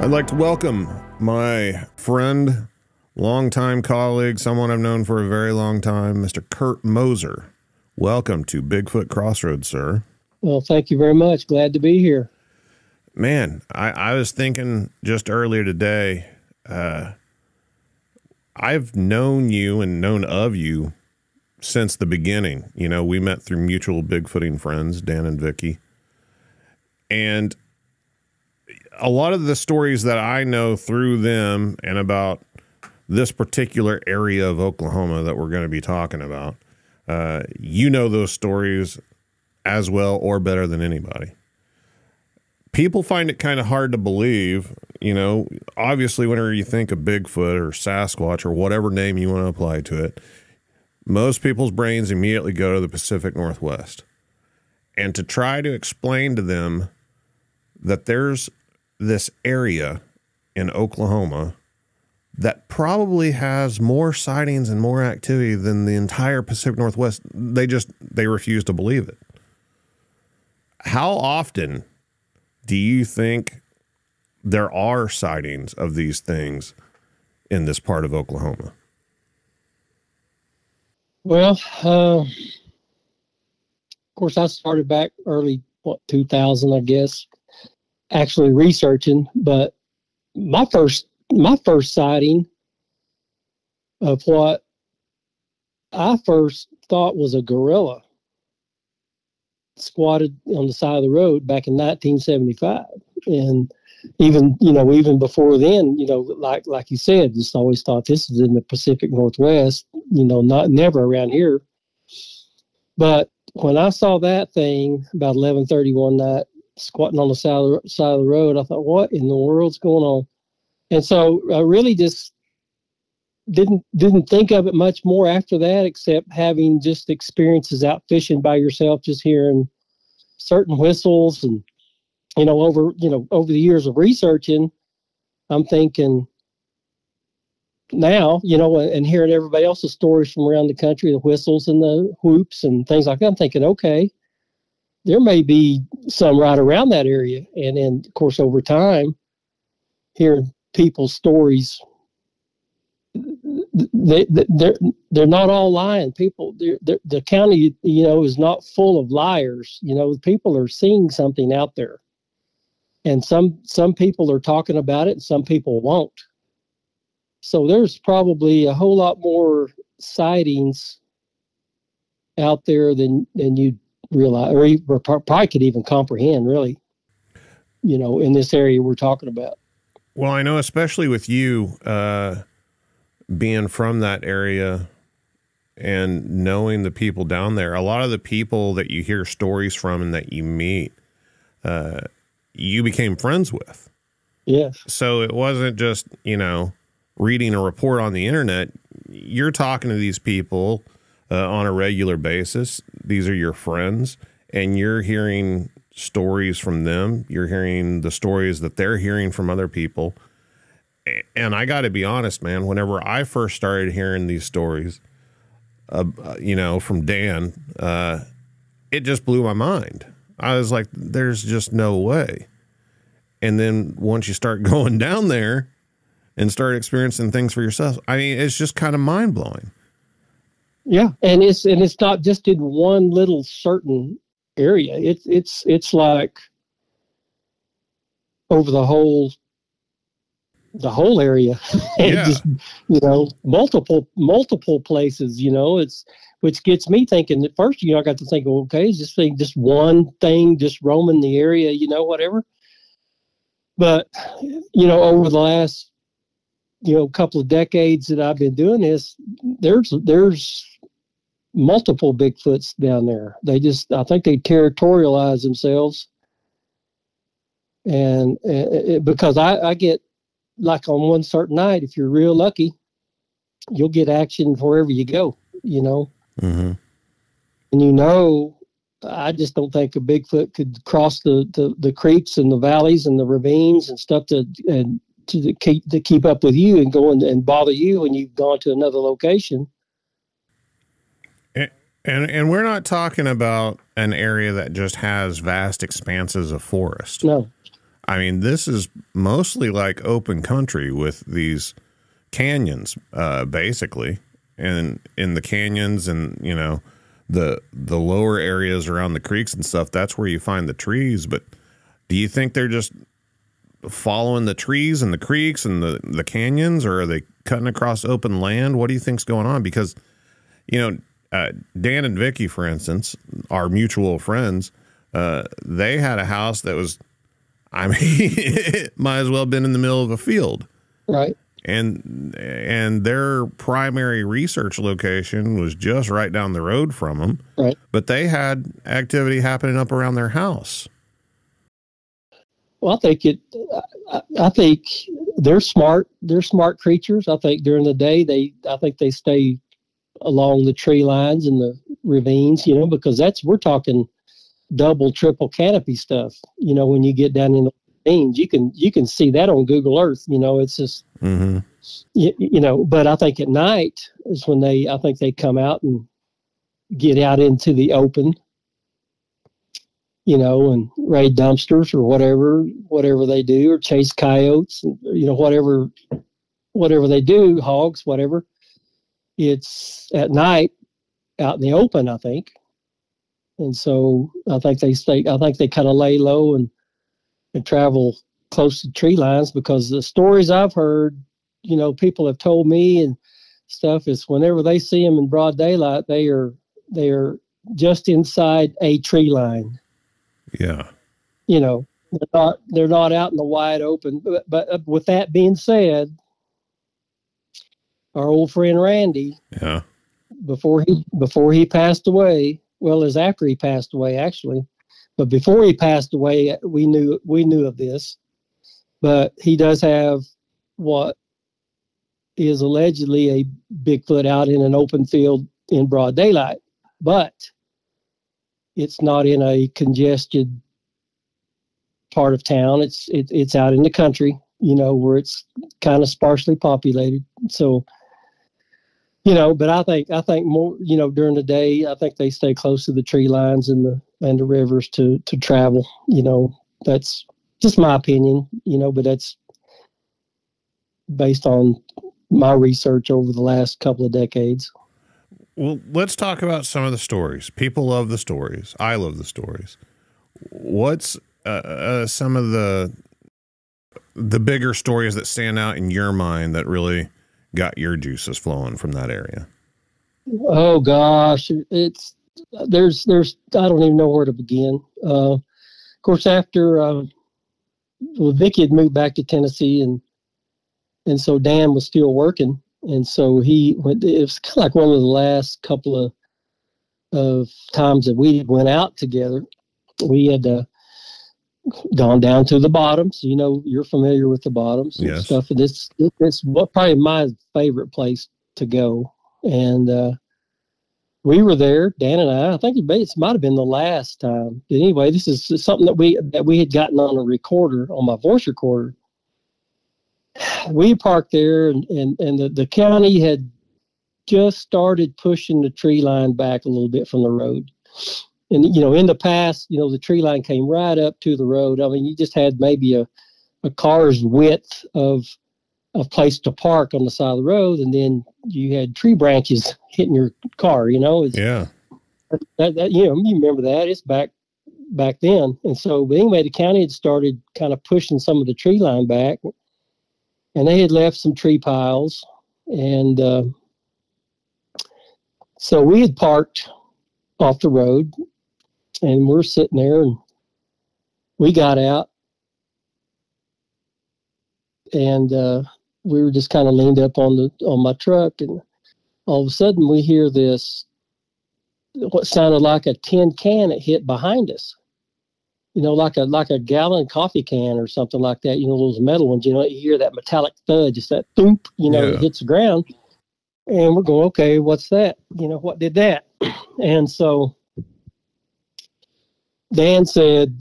I'd like to welcome my friend, longtime colleague, someone I've known for a very long time, Mr. Kurt Moser. Welcome to Bigfoot Crossroads, sir. Well, thank you very much. Glad to be here. Man, I was thinking just earlier today, I've known you and known of you since the beginning. You know, we met through mutual Bigfooting friends, Dan and Vicky. And a lot of the stories that I know through them and about this particular area of Oklahoma that we're going to be talking about, you know those stories as well or better than anybody. People find it kind of hard to believe, you know, obviously whenever you think of Bigfoot or Sasquatch or whatever name you want to apply to it, most people's brains immediately go to the Pacific Northwest. And to try to explain to them that there's this area in Oklahoma that probably has more sightings and more activity than the entire Pacific Northwest, they refuse to believe it. How often do you think there are sightings of these things in this part of Oklahoma? Well, of course, I started back early, 2000, I guess, actually researching. But my first sighting of what I first thought was a gorilla squatted on the side of the road back in 1975. And even before then, like you said, just always thought this is in the Pacific Northwest, never around here. But when I saw that thing about 11:30 one night squatting on the side of the road, I thought, what in the world's going on? And so I really just didn't think of it much more after that, except having just experiences out fishing by yourself, just hearing certain whistles. And, over the years of researching, I'm thinking now, and hearing everybody else's stories from around the country, the whistles and the whoops and things like that, I'm thinking, okay, there may be some right around that area. And then, of course, over time, hearing people's stories, they're not all lying. People, the county, is not full of liars. People are seeing something out there, and some people are talking about it, and some people won't. So there's probably a whole lot more sightings out there than you realize, or you probably could even comprehend, really. In this area we're talking about. Well, I know, especially with you, being from that area and knowing the people down there, a lot of the people that you hear stories from and that you meet, you became friends with. Yes. So it wasn't just, reading a report on the internet. You're talking to these people on a regular basis. These are your friends, and you're hearing stories from them. You're hearing the stories that they're hearing from other people. And I got to be honest, man, whenever I first started hearing these stories, from Dan, it just blew my mind. I was like, there's just no way. And then once you start going down there and start experiencing things for yourself, I mean, it's just kind of mind blowing. Yeah. And it's not just in one little certain area. It's like over the whole area. Yeah. Just, multiple places, which gets me thinking at first, I got to think, okay, is this thing just one thing just roaming the area, whatever. But, over the last, couple of decades that I've been doing this, there's multiple Bigfoots down there. I think they territorialize themselves. And because I get, like on one certain night, if you're real lucky, you'll get action wherever you go, Mm-hmm. And I just don't think a Bigfoot could cross the creeks and the valleys and the ravines and stuff to keep up with you and go and bother you when you've gone to another location. And we're not talking about an area that just has vast expanses of forest. No. I mean, this is mostly like open country with these canyons, basically. And in the canyons and, you know, the lower areas around the creeks and stuff, that's where you find the trees. But do you think they're just following the trees and the creeks and the canyons, or are they cutting across open land? What do you think's going on? Because, you know, Dan and Vicky, for instance, our mutual friends, they had a house that was, I mean, it might as well have been in the middle of a field. Right. And their primary research location was just right down the road from them. Right. But they had activity happening up around their house. Well, I think they're smart. They're smart creatures. I think during the day, they stay along the tree lines and the ravines, you know, because we're talking double, triple canopy stuff. You know, when you get down in the ravines, you can see that on Google Earth. You know, it's just, you know, but I think at night is when I think they come out and get out into the open, you know, and raid dumpsters or whatever they do, or chase coyotes, you know, whatever they do, hogs, whatever. It's at night out in the open, I think. And so I think they kind of lay low and travel close to tree lines, because the stories I've heard, you know, people have told me and stuff, is whenever they see them in broad daylight, they are just inside a tree line. Yeah. You know, they're not out in the wide open. But with that being said, our old friend Randy, yeah, before he passed away, well, it was after he passed away actually, but before he passed away, we knew of this. But he does have what is allegedly a Bigfoot out in an open field in broad daylight, but it's not in a congested part of town. It's out in the country, you know, where it's kind of sparsely populated. So, you know, but I think more, you know, during the day, I think they stay close to the tree lines and the rivers to travel. You know, that's just my opinion, you know, but that's based on my research over the last couple of decades. Well, let's talk about some of the stories. People love the stories. I love the stories. What's some of the bigger stories that stand out in your mind that really got your juices flowing from that area? Oh gosh, there's I don't even know where to begin. Of course, after Vicky had moved back to Tennessee, and so Dan was still working. And so it was kind of like one of the last couple of times that we went out together. We had gone down to the Bottoms. You know, you're familiar with the Bottoms and yes. stuff. And it's probably my favorite place to go. And we were there, Dan and I think it might have been the last time. But anyway, this is something that we had gotten on a recorder, on my voice recorder. We parked there, and the county had just started pushing the tree line back a little bit from the road. And, you know, in the past, you know, the tree line came right up to the road. I mean, you just had maybe a car's width of place to park on the side of the road, and then you had tree branches hitting your car, you know. Yeah. That you know, you remember that. It's back then. And so, but anyway, the county had started kind of pushing some of the tree line back. And they had left some tree piles. And so we had parked off the road, and we're sitting there, and we got out, and we were just kind of leaned up on my truck, and all of a sudden we hear this, what sounded like a tin can that hit behind us. You know, like a gallon coffee can or something like that. You know, those metal ones. You know, you hear that metallic thud, just that thump. You know, It hits the ground, and we're going, okay, what's that? You know, what did that? And so Dan said,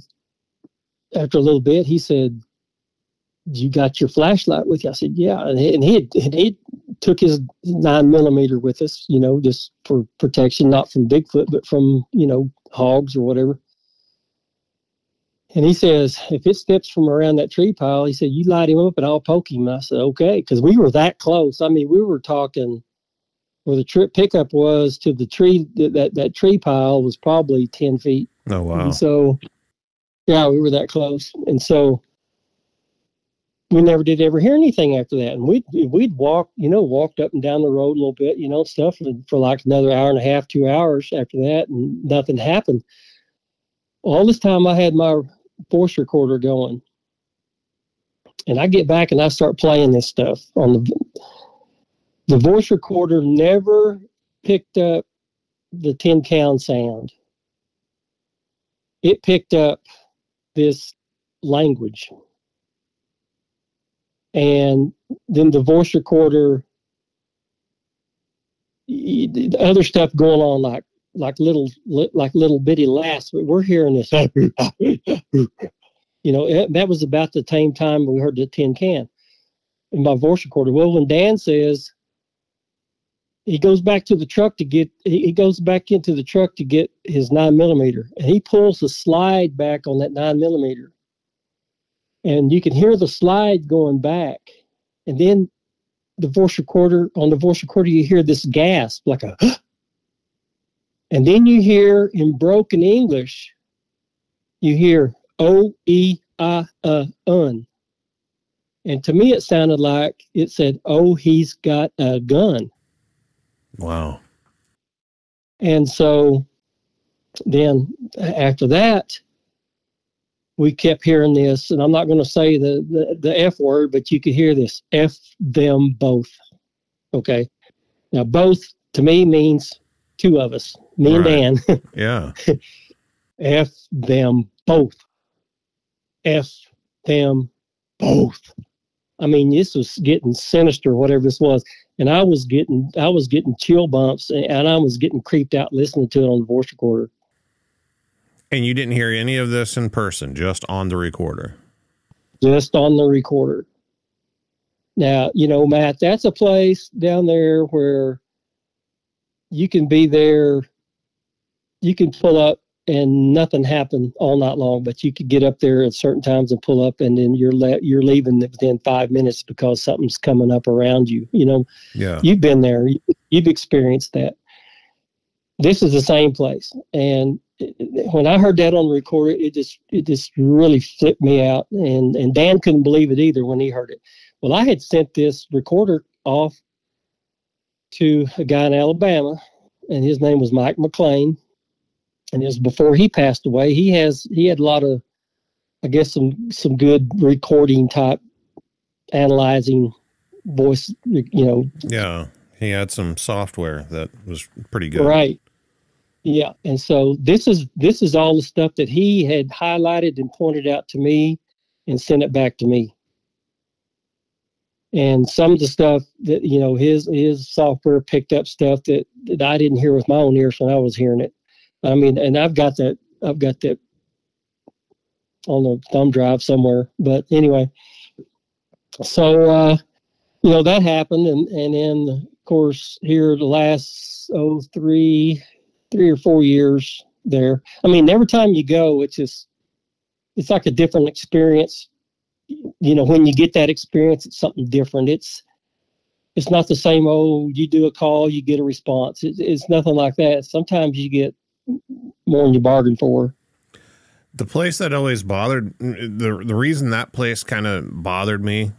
after a little bit, he said, "You got your flashlight with you?" I said, "Yeah." And he took his 9mm with us. You know, just for protection, not from Bigfoot, but from, you know, hogs or whatever. And he says, if it steps from around that tree pile, he said, you light him up and I'll poke him. I said, okay. Because we were that close. I mean, we were talking where the trip pickup was to the tree, that tree pile was probably 10 feet. Oh, wow. And so, yeah, we were that close. And so we never did ever hear anything after that. And we'd walked up and down the road a little bit, stuff for like another hour and a half, 2 hours after that, and nothing happened. All this time I had my voice recorder going. And I get back and I start playing this stuff on the voice recorder never picked up the tin can sound. It picked up this language. And then the voice recorder, the other stuff going on like little bitty laughs, but we're hearing this. That was about the same time we heard the tin can in my voice recorder. Well, when Dan says he goes back into the truck to get his 9mm, and he pulls the slide back on that 9mm. And you can hear the slide going back. And then on the voice recorder, you hear this gasp, like a, and then you hear in broken English, you hear un. And to me, it sounded like it said, oh, he's got a gun. Wow. And so then after that, we kept hearing this, and I'm not going to say the F word, but you could hear this, F them both. Okay. Now, both to me means two of us, me and Dan. Yeah. F them both. F them both. I mean, this was getting sinister, whatever this was. And I was getting chill bumps, and I was getting creeped out listening to it on the voice recorder. And you didn't hear any of this in person, just on the recorder? Just on the recorder. Now, Matt, that's a place down there where you can be there, you can pull up and nothing happened all night long, but you could get up there at certain times and pull up, and then you're leaving within 5 minutes because something's coming up around you. Yeah. You've been there, you've experienced that. This is the same place. And when I heard that on the recorder, it just really flipped me out. And Dan couldn't believe it either when he heard it. Well, I had sent this recorder off to a guy in Alabama, and his name was Mike McLean. And it was before he passed away. He had a lot of, I guess, some good recording type analyzing voice, Yeah, he had some software that was pretty good. Right. Yeah, and so this is all the stuff that he had highlighted and pointed out to me and sent it back to me. And some of the stuff that, his software picked up stuff that I didn't hear with my own ears when I was hearing it. I mean, and I've got that on the thumb drive somewhere. But anyway, so, that happened. And then, of course, here the last, 3 or 4 years there. I mean, every time you go, it's like a different experience. When you get that experience, it's something different. It's not the same, you do a call, you get a response. It's nothing like that. Sometimes you get more than you bargained for. The place that always bothered, the reason that place kind of bothered me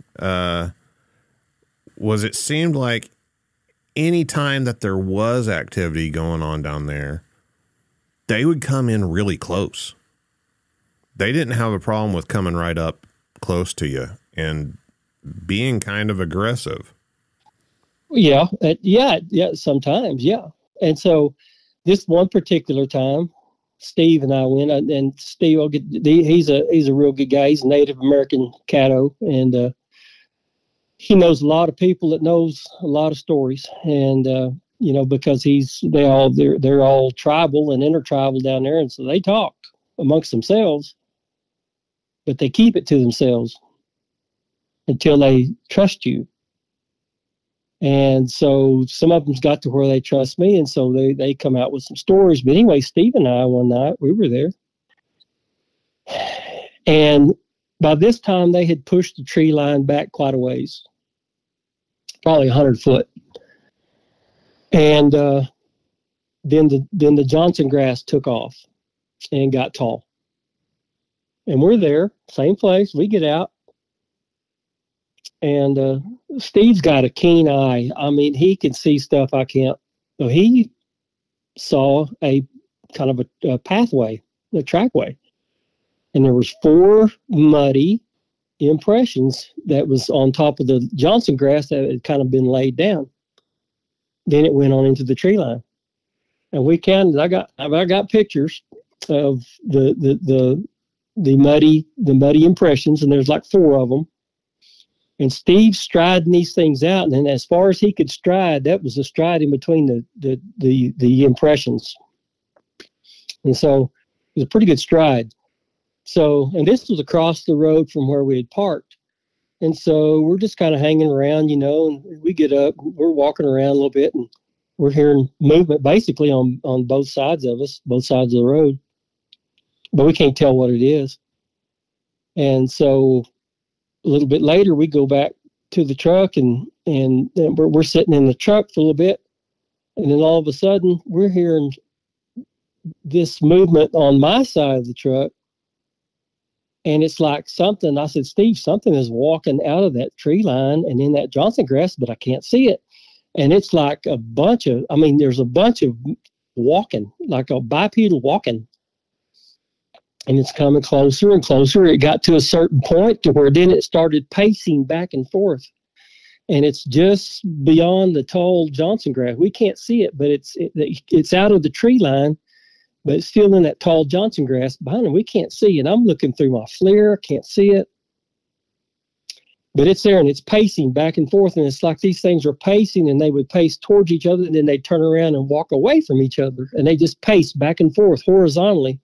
was it seemed like any time that there was activity going on down there, they would come in really close. They didn't have a problem with coming right up close to you and being kind of aggressive. Yeah, sometimes, yeah. And so this one particular time, Steve and I went, and Steve, he's a real good guy. He's a Native American Caddo, and he knows a lot of people that knows a lot of stories, and because they're all tribal and intertribal down there, and so they talk amongst themselves, but they keep it to themselves until they trust you. And so some of them's got to where they trust me, and so they come out with some stories. But anyway, Steve and I one night, we were there, And by this time, they had pushed the tree line back quite a ways, probably 100 foot. And then the Johnson grass took off and got tall. And we're there, same place. We get out. And Steve's got a keen eye. I mean, he can see stuff I can't. So he saw a kind of a pathway, a trackway. And there was 4 muddy impressions that was on top of the Johnson grass that had kind of been laid down. Then it went on into the tree line. And we counted, I got pictures of the muddy impressions, and there's like 4 of them. And Steve's striding these things out, and then as far as he could stride, that was the stride in between the impressions. And so it was a pretty good stride. So, and this was across the road from where we had parked. And so we're just kind of hanging around, and we get up, we're walking around a little bit, and we're hearing movement basically on both sides of us, both sides of the road. But we can't tell what it is. And so a little bit later, we go back to the truck, and we're sitting in the truck for a little bit. And then all of a sudden, we're hearing this movement on my side of the truck. And it's like something, I said, Steve, something is walking out of that tree line and in that Johnson grass, but I can't see it. And it's like there's a bunch of walking, like a bipedal walking. And it's coming closer and closer. It got to a certain point to where then it started pacing back and forth. And it's just beyond the tall Johnson grass. We can't see it, but it's out of the tree line, but it's still in that tall Johnson grass behind it. We can't see it. I'm looking through my FLIR, can't see it. But it's there, and it's pacing back and forth, and it's like these things are pacing, and they would pace towards each other, and then they'd turn around and walk away from each other, and they just pace back and forth horizontally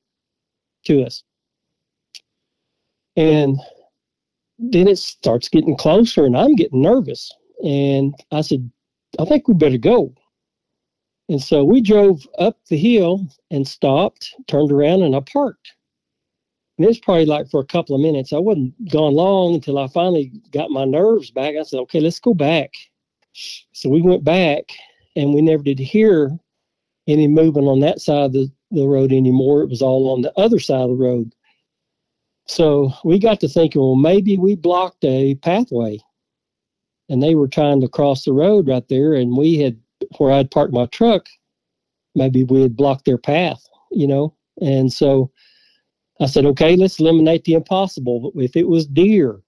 to us. And then it starts getting closer, and I'm getting nervous. And I said, I think we better go. And so we drove up the hill and stopped, turned around, and I parked. And it was probably like for a couple of minutes. I wasn't gone long until I finally got my nerves back. I said, okay, let's go back. So we went back, and we never did hear any movement on that side of the road anymore. It was all on the other side of the road. So we got to thinking, well, maybe we blocked a pathway, and they were trying to cross the road right there, and we had, where I'd parked my truck, maybe we had blocked their path, And so I said, okay, let's eliminate the impossible. If it was deer,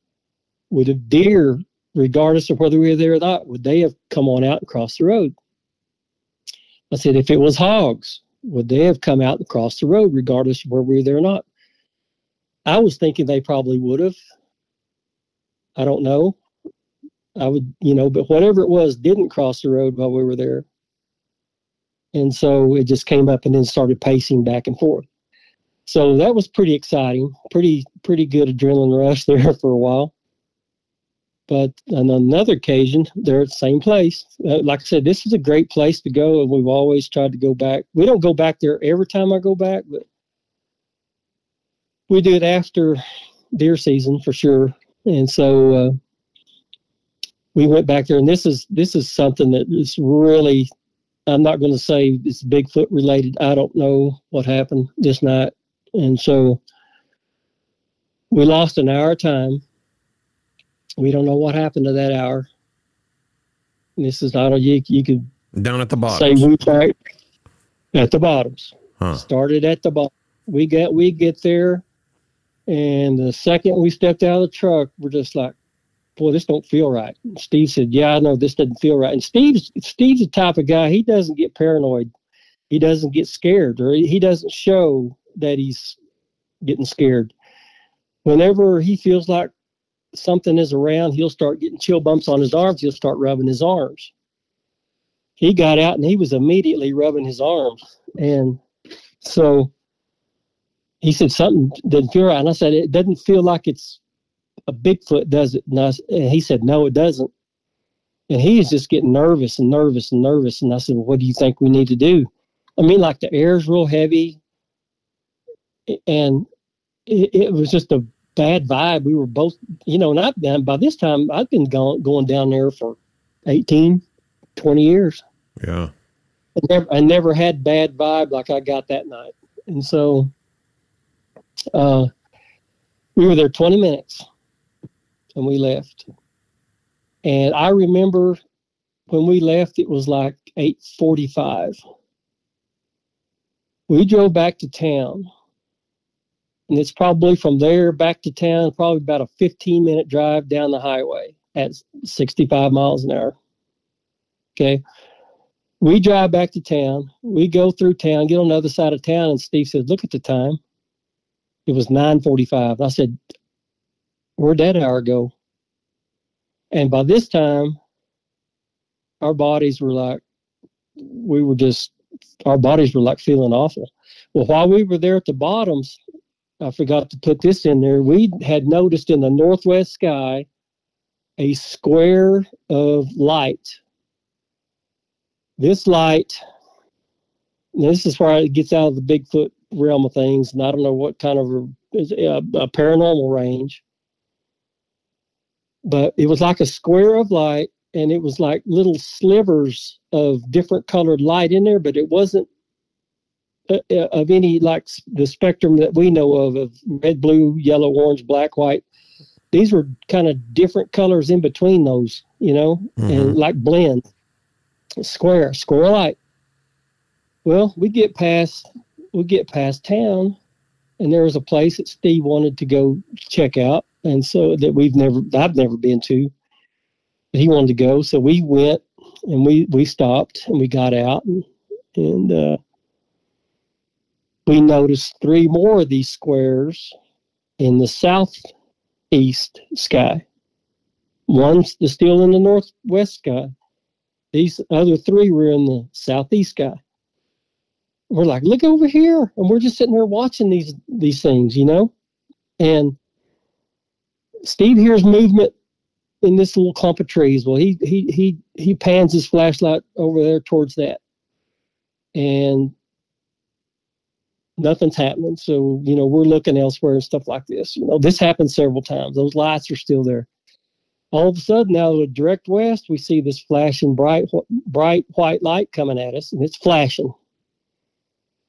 would a deer, regardless of whether we were there or not, would they have come on out and crossed the road? I said, if it was hogs, would they have come out and crossed the road, regardless of where we were there or not? I was thinking they probably would have. I don't know. I would, but whatever it was, didn't cross the road while we were there. And so it just came up and then started pacing back and forth. So that was pretty exciting, pretty good adrenaline rush there for a while. But on another occasion, they're at the same place. Like I said, this is a great place to go, and we've always tried to go back. We don't go back there every time I go back, but we do it after deer season for sure. And so we went back there, and this is something that is really, I'm not going to say it's Bigfoot related. I don't know what happened this night. And so we lost an hour of time. We don't know what happened to that hour. And this is not you could down at the bottom. Say we tried at the bottoms. Huh. Started at the bottom. We get there, and the second we stepped out of the truck, we're just like, boy, this don't feel right. And Steve said, yeah, I know this doesn't feel right. And Steve's the type of guy, he doesn't get paranoid. He doesn't get scared, or he doesn't show that he's getting scared. Whenever he feels like something is around, he'll start getting chill bumps on his arms. He'll start rubbing his arms. He got out and he was immediately rubbing his arms. And so he said, something doesn't feel right. And I said, it doesn't feel like it's a Bigfoot, does it? And he said, no, it doesn't. And he is just getting nervous and nervous and nervous. And I said, well, what do you think we need to do? I mean, like the air's real heavy. And it was just a bad vibe. We were both, and by this time I've been going down there for 18, 20 years. Yeah. I never had bad vibe like I got that night. And so we were there 20 minutes and we left. And I remember when we left, it was like 8:45. We drove back to town. And it's probably from there back to town, probably about a 15-minute drive down the highway at 65 miles an hour. Okay. We drive back to town. We go through town, get on the other side of town, and Steve says, look at the time. It was 9:45. I said, where'd that hour go? And by this time, our bodies were like feeling awful. Well, while we were there at the bottoms, I forgot to put this in there. We had noticed in the northwest sky a square of light. This light, this is where it gets out of the Bigfoot realm of things, and I don't know what kind of a paranormal range, but it was like a square of light, and it was like little slivers of different colored light in there, but it wasn't of any, like the spectrum that we know of red, blue, yellow, orange, black, white. These were kind of different colors in between those, and like blend. Square light. Well, we get past town, and there was a place that Steve wanted to go check out, and so that I've never been to, but he wanted to go. So we went, and we stopped, and we got out, and we noticed 3 more of these squares in the southeast sky. One's still in the northwest sky. These other 3 were in the southeast sky. We're like, look over here. And we're just sitting there watching these things, And Steve hears movement in this little clump of trees. Well, he pans his flashlight over there towards that. And nothing's happening. So, we're looking elsewhere and stuff like this. This happened several times. Those lights are still there. All of a sudden, out of the direct west, we see this flashing bright white light coming at us, and it's flashing.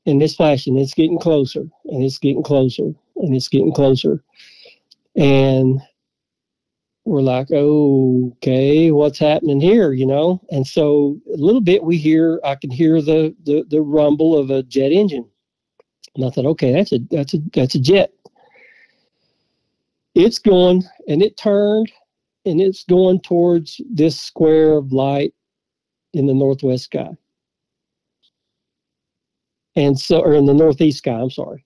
And it's flashing. It's getting closer, and it's getting closer, and it's getting closer. And we're like, okay, what's happening here, And so a little bit I can hear the rumble of a jet engine. And I thought, okay, that's a jet. It's going, and it turned, and it's going towards this square of light in the northwest sky. Or in the northeast sky, I'm sorry.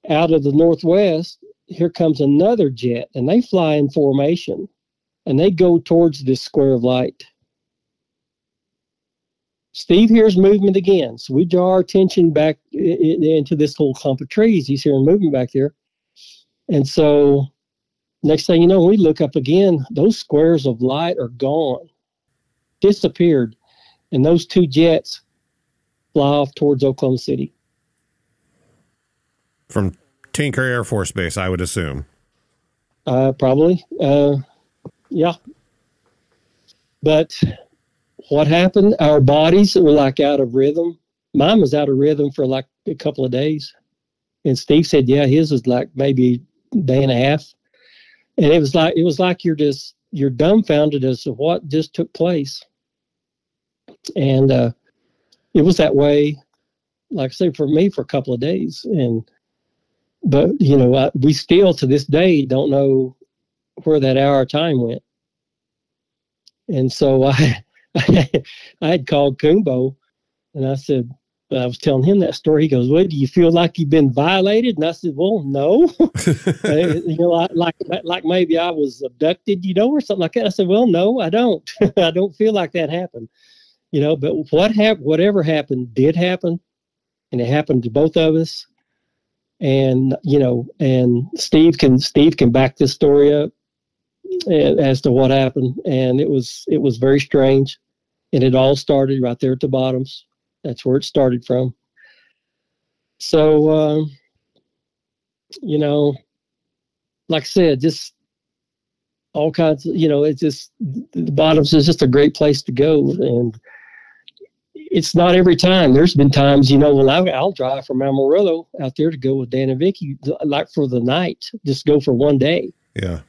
Out of the northwest, here comes another jet, and they fly in formation, and they go towards this square of light. Steve hears movement again, so we draw our attention back into this little clump of trees. He's hearing movement back there. And so next thing you know, we look up again, those squares of light are gone, disappeared, and those 2 jets fly off towards Oklahoma City. From Tinker Air Force Base, I would assume. Probably. Yeah. But what happened? Our bodies were like out of rhythm. Mine was out of rhythm for like a couple of days. And Steve said, yeah, his was like maybe a day and a half. And it was like you're dumbfounded as to what just took place. And it was that way, like I say, for me for a couple of days. But we still to this day don't know where that hour of time went. And so I had called Kumbo, and I said, I was telling him that story. He goes, well, do you feel like you've been violated? And I said, well, no. Like maybe I was abducted, or something like that. I said, well, no, I don't. I don't feel like that happened, but whatever happened did happen, and it happened to both of us. And, and Steve can back this story up as to what happened. And it was very strange. And it all started right there at the bottoms. That's where it started from. So, like I said, just all kinds of, it's just, the Bottoms is just a great place to go. And it's not every time. There's been times, when I'll drive from Amarillo out there to go with Dan and Vicky, like for the night, just go for one day. Yeah.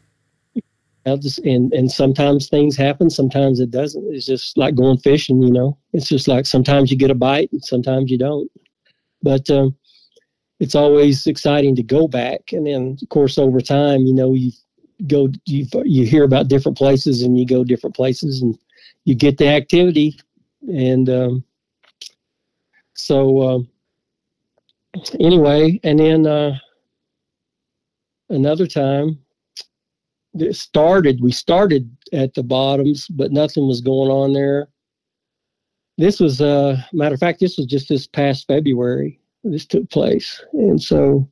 I'll just, and sometimes things happen, sometimes it doesn't. It's just like going fishing, it's just like sometimes you get a bite and sometimes you don't. But it's always exciting to go back. And then of course, over time, you hear about different places and you go different places and you get the activity. And so anyway, and then another time we started at the Bottoms, but nothing was going on there. This was matter of fact, this was just this past February this took place. And so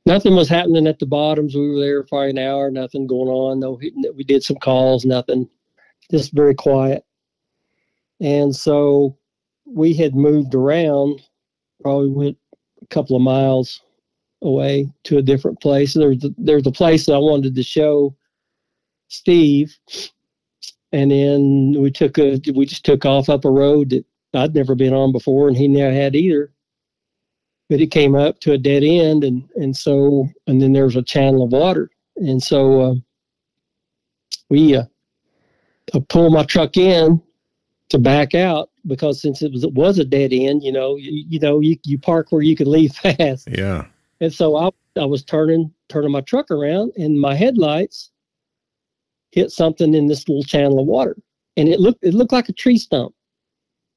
nothing was happening at the Bottoms. We were there probably an hour, nothing going on. No, we did some calls, nothing, just very quiet. And so we had moved around, probably went a couple of miles away to a different place. There's a place that I wanted to show Steve. And then we just took off up a road that I'd never been on before and he never had either. But it came up to a dead end, and then there was a channel of water. And so I pulled my truck in to back out, because since it was a dead end, you park where you could leave fast. Yeah. And so I was turning my truck around, and my headlights hit something in this little channel of water, and it looked like a tree stump,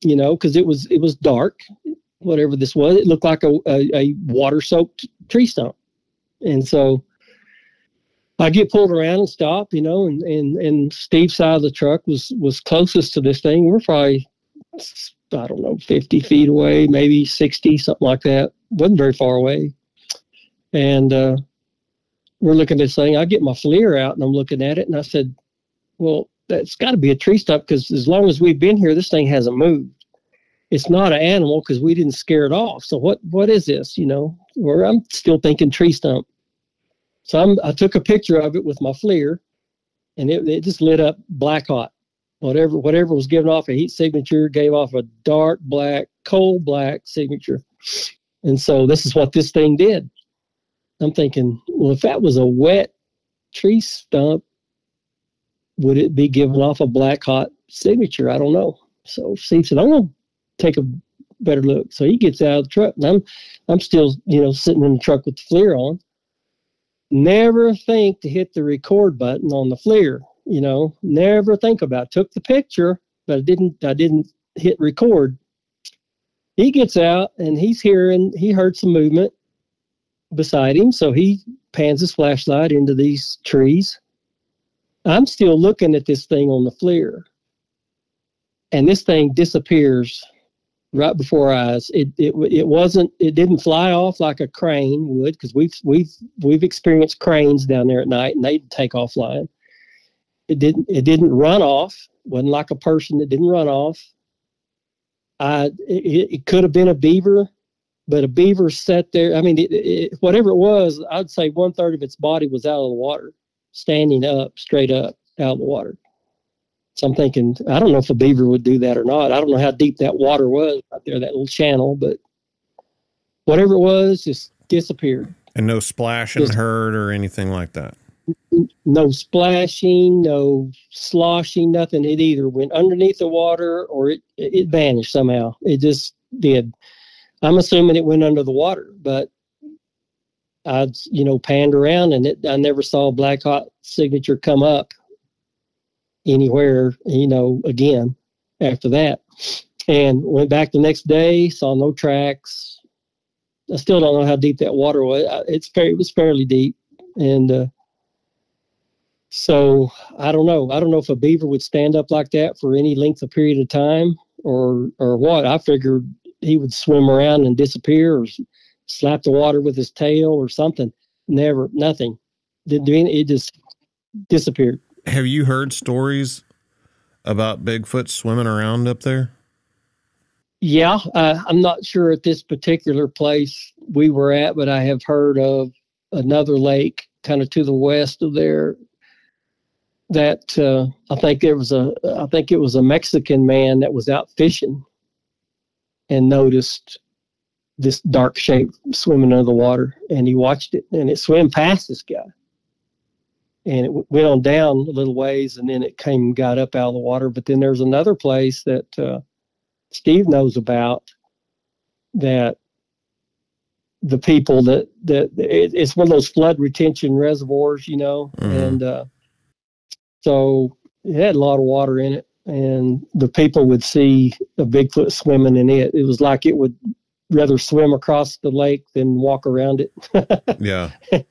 because it was dark. Whatever this was, it looked like a water-soaked tree stump. And so I get pulled around and stop, and Steve's side of the truck was closest to this thing. We're probably, I don't know, 50 feet away, maybe 60, something like that. Wasn't very far away. And we're looking at this thing. I get my FLIR out, and I'm looking at it, and I said, well, that's got to be a tree stump, because as long as we've been here, this thing hasn't moved. It's not an animal because we didn't scare it off. So what is this? Where I'm still thinking tree stump. So I took a picture of it with my FLIR, and it just lit up black hot. Whatever was giving off a heat signature gave off a dark black, coal black signature. And so this is what this thing did. I'm thinking, well, if that was a wet tree stump, would it be giving off a black hot signature? I don't know. So Steve said, I'm going to take a better look. So he gets out of the truck, and I'm still, sitting in the truck with the FLIR on. Never think to hit the record button on the FLIR, never think about it. Took the picture, but I didn't hit record. He gets out, and he heard some movement beside him. So he pans his flashlight into these trees. I'm still looking at this thing on the FLIR, and this thing disappears right before our eyes. It didn't fly off like a crane would, because we've experienced cranes down there at night, and they'd take off flying. It didn't run off. Wasn't like a person that didn't run off. It could have been a beaver, but a beaver sat there. I mean, whatever it was, I'd say 1/3 of its body was out of the water, standing up, straight up out of the water. So I'm thinking, I don't know if a beaver would do that or not. I don't know how deep that water was out there, that little channel, but whatever it was, just disappeared. And no splashing heard or anything like that? No splashing, no sloshing, nothing. It either went underneath the water or it vanished somehow. It just did. I'm assuming it went under the water, but I, panned around, and I never saw a black hot signature come up anywhere, again after that. And went back the next day, saw no tracks. I still don't know how deep that water was. It was fairly deep. And so I don't know. I don't know if a beaver would stand up like that for any length of period of time or what. I figured he would swim around and disappear, or slap the water with his tail or something. Never, nothing. Didn't do anything. It just disappeared. Have you heard stories about Bigfoot swimming around up there? Yeah, I'm not sure at this particular place we were at, but I have heard of another lake kind of to the west of there, that I think it was a Mexican man that was out fishing and noticed this dark shape swimming under the water, and he watched it, and it swam past this guy, and it went on down a little ways, and then it came and got up out of the water. But then there's another place that Steve knows about, that the people that it's one of those flood retention reservoirs, and so it had a lot of water in it, and the people would see a Bigfoot swimming in it. It was like it would rather swim across the lake than walk around it. Yeah. And,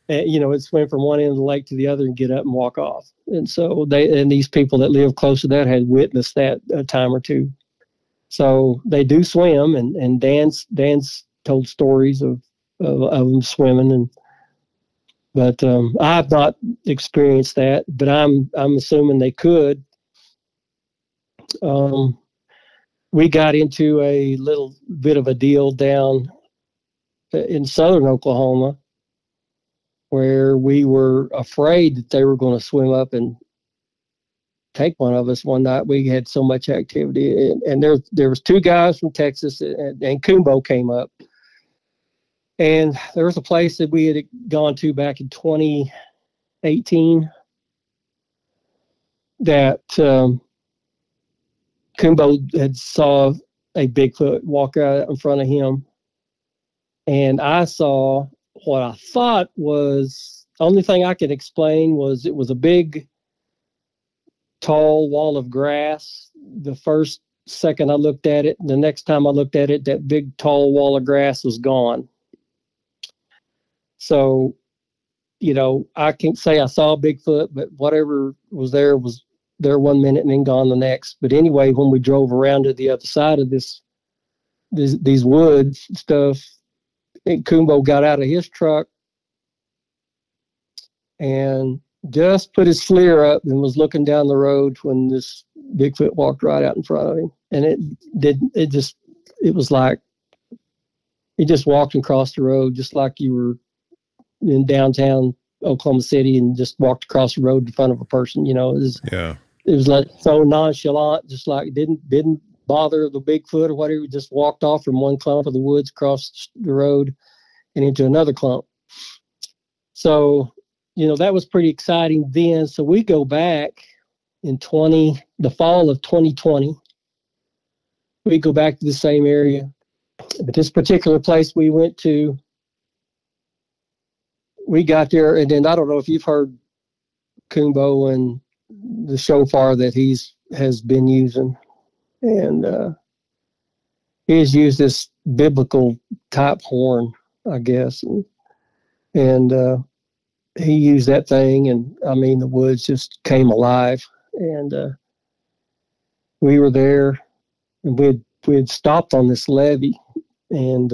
it'd swim from one end of the lake to the other and get up and walk off. And so these people that live close to that had witnessed that a time or two. So they do swim, and Dan's told stories of them swimming, but I've not experienced that, but I'm assuming they could. We got into a little bit of a deal down in southern Oklahoma, where we were afraid that they were going to swim up and take one of us one night. We had so much activity, and there was two guys from Texas, and Kumbo came up, and there was a place that we had gone to back in 2018 that Kumbo had saw a Bigfoot walk out in front of him, and I saw what I thought was, the only thing I could explain was it was a big, tall wall of grass. The first second I looked at it, the next time I looked at it, that big, tall wall of grass was gone. So, I can't say I saw Bigfoot, but whatever was there 1 minute and then gone the next. But anyway, when we drove around to the other side of these woods and stuff, and Kumbo got out of his truck and just put his FLIR up and was looking down the road when this Bigfoot walked right out in front of him. And it was like he just walked across the road, just like you were in downtown Oklahoma City and just walked across the road in front of a person. It was like so nonchalant, just like didn't bother the Bigfoot or whatever. Just walked off from one clump of the woods across the road and into another clump. So, that was pretty exciting then. So we go back in the fall of 2020. We go back to the same area. But this particular place we went to, we got there, and then I don't know if you've heard Kumbo and the shofar that has been using. And he has used this biblical type horn, I guess. And he used that thing, and the woods just came alive. And we were there, and we had stopped on this levee, and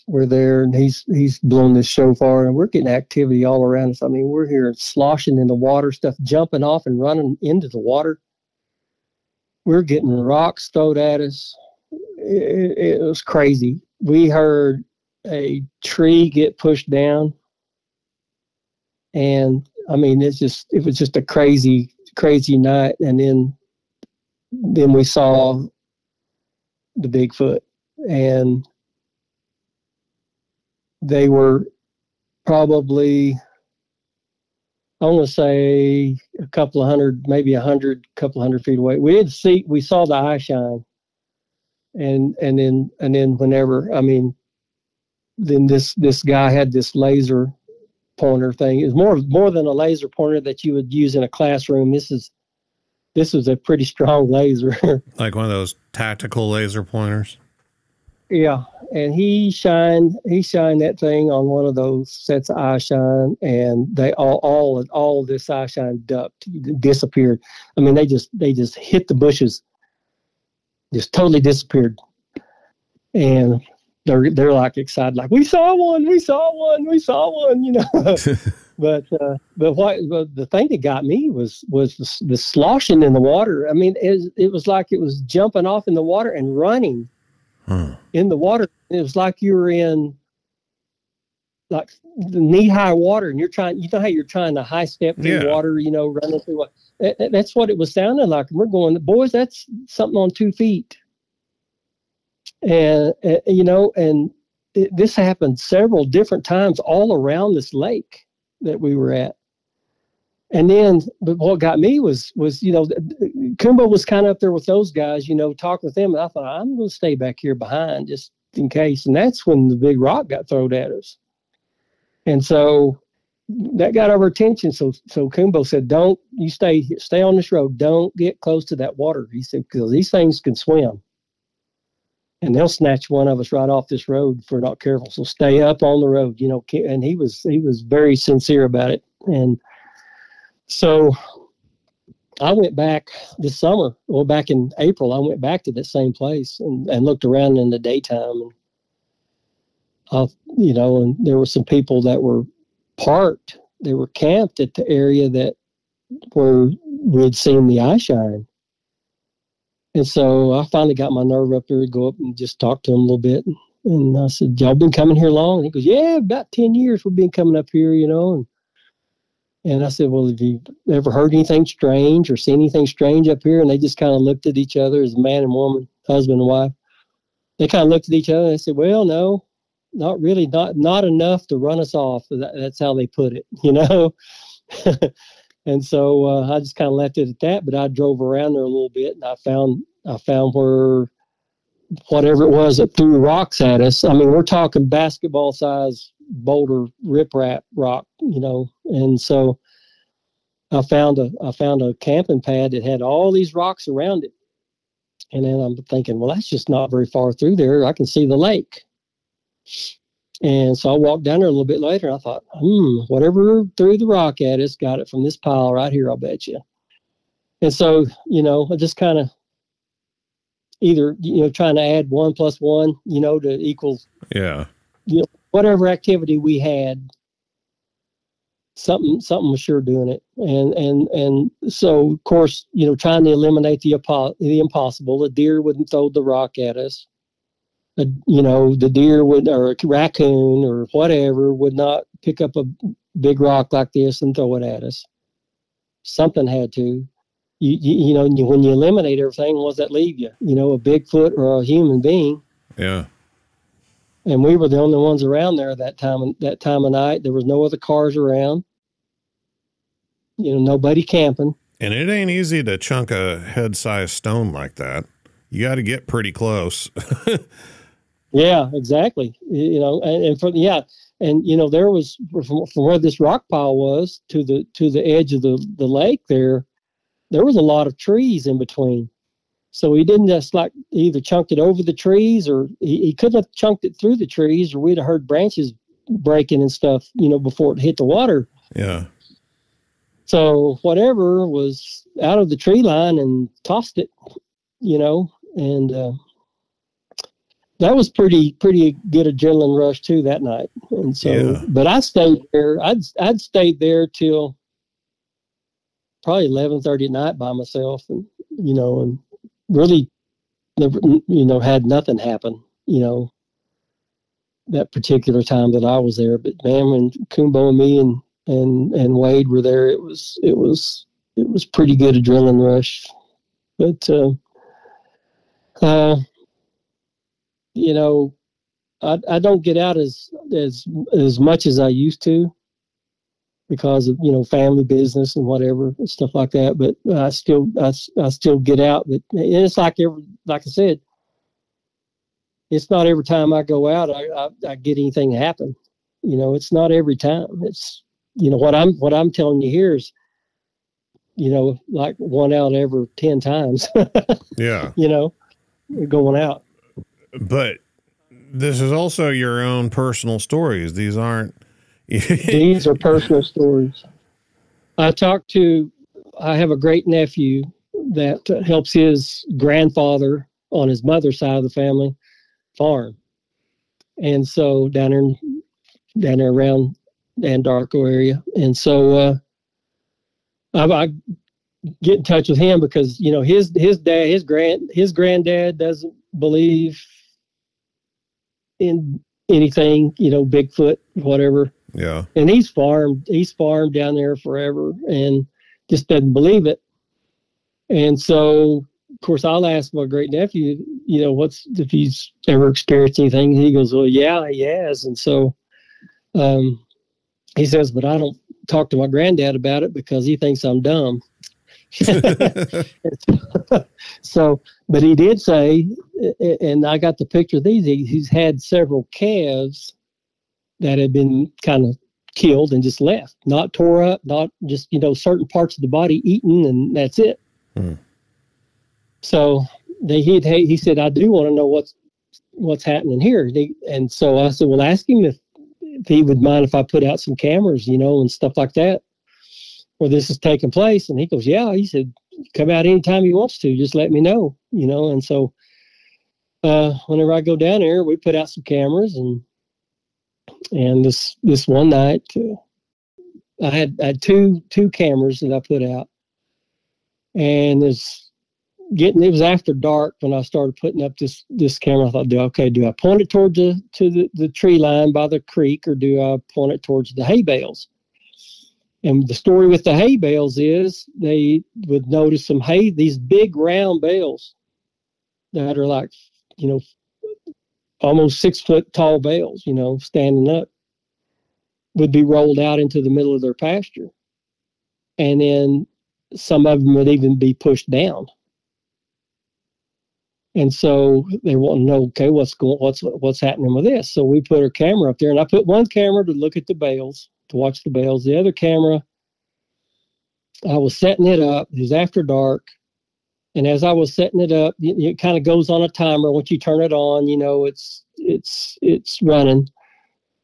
we're there, and he's blowing this shofar, and we're getting activity all around us. We're here sloshing in the water, stuff jumping off and running into the water. We're getting rocks thrown at us. It was crazy. We heard a tree get pushed down, and it was just a crazy night. And then we saw the Bigfoot, and they were probably, I want to say a couple of hundred, maybe 100 feet away. We saw the eye shine, and then whenever, then this guy had this laser pointer thing. It was more than a laser pointer that you would use in a classroom. This was a pretty strong laser. Like one of those tactical laser pointers. Yeah, and he shined that thing on one of those sets of eye shine, and they all of this eye shine disappeared. They just hit the bushes, just totally disappeared, and they're like excited, like we saw one. But the thing that got me was the sloshing in the water. It was like it was jumping off in the water and running. In the water. It was like you were in like knee-high water, and you know how you're trying to high step through water, you know, running through what. That's what it was sounding like. And we're going, boys, that's something on 2 feet. And, you know, and this happened several different times all around this lake that we were at. And then, but what got me was, you know, Kumbo was kind of up there with those guys, you know, talking with them. And I thought, I'm going to stay back here behind just in case. And that's when the big rock got thrown at us. And so that got our attention. So Kumbo said, don't, you stay on this road. Don't get close to that water. He said, because these things can swim. And they'll snatch one of us right off this road if we're not careful. So stay up on the road, you know. And he was very sincere about it. And so I went back this summer, well, back in April, I went back to that same place and looked around in the daytime. And, you know, and there were some people that were parked. They were camped at the area that where we had seen the eye shine. And so I finally got my nerve up there to go up and just talk to him a little bit. And I said, y'all been coming here long? And he goes, yeah, about 10 years we've been coming up here, you know. And I said, well, have you ever heard anything strange or seen anything strange up here? And they just kind of looked at each other as man and woman, husband and wife. They kind of looked at each other and they said, well, no, not really, not enough to run us off. That's how they put it, you know. And so I just kind of left it at that. But I drove around there a little bit, and I found where whatever it was that threw rocks at us. I mean, we're talking basketball size boulder riprap rock, you know. And so I found a camping pad that had all these rocks around it. And then I'm thinking, well, that's just not very far through there. I can see the lake. And so I walked down there a little bit later, and I thought, whatever threw the rock at us got it from this pile right here, I'll bet you. And so, you know, I just kind of either, you know, trying to add 1 + 1, you know, to equal, you know, whatever activity we had, something was sure doing it. And so, of course, you know, trying to eliminate the impossible. A deer wouldn't throw the rock at us. You know, the deer would, or a raccoon or whatever, would not pick up a big rock like this and throw it at us. Something had to. You know, when you eliminate everything, what does that leave you? You know, a Bigfoot or a human being. Yeah. And we were the only ones around there that time of night. There was no other cars around. You know, nobody camping. And it ain't easy to chunk a head-sized stone like that. You got to get pretty close. Yeah, exactly. You know, and you know, there was from where this rock pile was to the edge of the lake there was a lot of trees in between. So he didn't just like either chunked it over the trees, or he couldn't have chunked it through the trees, or we'd have heard branches breaking and stuff, you know, before it hit the water. Yeah. So whatever was out of the tree line and tossed it, you know, and that was pretty good adrenaline rush too that night. And so, but I stayed there. I'd stayed there till probably 11:30 at night by myself, and you know, and really never, you know, had nothing happen, you know, that particular time that I was there. But man, when Kumbo and me and Wade were there, it was pretty good adrenaline rush. But you know, I don't get out as much as I used to because of, you know, family business and whatever and stuff like that. But I still get out. But it's like I said, it's not every time I go out I get anything to happen. You know, it's not every time. It's, you know, what I'm telling you here is, you know, like 1 out every 10 times. Yeah. You know, going out. But this is also your own personal stories. These aren't. These are personal stories. I have a great nephew that helps his grandfather on his mother's side of the family farm. And so down there around Anadarko area. And so I get in touch with him because, you know, his granddad doesn't believe in anything, Bigfoot, whatever. Yeah. And he's farmed down there forever and just doesn't believe it. And so, of course, I'll ask my great nephew, if he's ever experienced anything. He goes, well, yeah, he has. And so, he says, but I don't talk to my granddad about it because he thinks I'm dumb. So, but he did say, and I got the picture of these, he's had several calves that had been kind of killed and just left, not tore up, not just, certain parts of the body eaten, and that's it. So he said, I do want to know what's happening here. And so I said, well, ask him if he would mind if I put out some cameras, and stuff like that, where this is taking place. And he goes, yeah. He said, come out anytime he wants to, just let me know, And so whenever I go down there, we put out some cameras, and this one night, I had two cameras that I put out, and it was after dark when I started putting up this camera. I thought, do I point it towards the tree line by the creek, or do I point it towards the hay bales? And the story with the hay bales is they would notice these big round bales that are like, almost 6 foot tall bales, standing up, would be rolled out into the middle of their pasture. And then some of them would even be pushed down. And so they want to know, okay, what's happening with this? So we put our camera up there, and I put one camera to look at the bales, to watch the bales. The other camera, I was setting it up. It was after dark. And as I was setting it up, it kind of goes on a timer. Once you turn it on, it's running.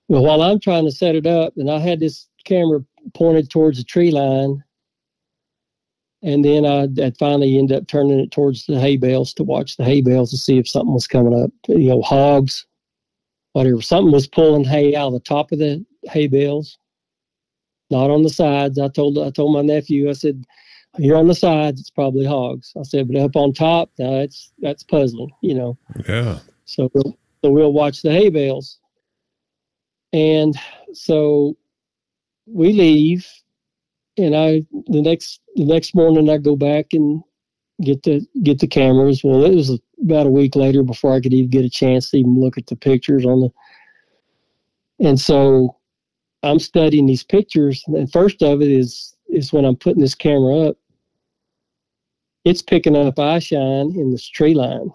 Well, while I'm trying to set it up, and I had this camera pointed towards the tree line, and then I'd finally end up turning it towards the hay bales to watch the hay bales to see if something was coming up, hogs, whatever. Something was pulling hay out of the top of the hay bales, not on the sides. I told my nephew, I said, you're on the sides, it's probably hogs. I said, but up on top, that's puzzling, Yeah. So we'll watch the hay bales. And so we leave, and the next morning I go back and get the cameras. Well, it was about a week later before I could even get a chance to even look at the pictures and so I'm studying these pictures, and first of it is when I'm putting this camera up, it's picking up eye shine in this tree line,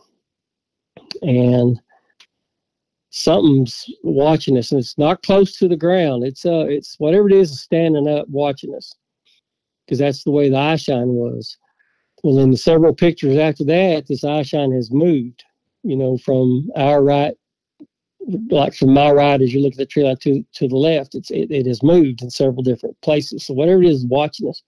and something's watching us, and it's not close to the ground. It's whatever it is standing up watching us, because that's the way the eye shine was. Well, in the several pictures after that, this eye shine has moved, from our right, like from my right as you look at the tree line to the left. It has moved in several different places. So whatever it is watching us.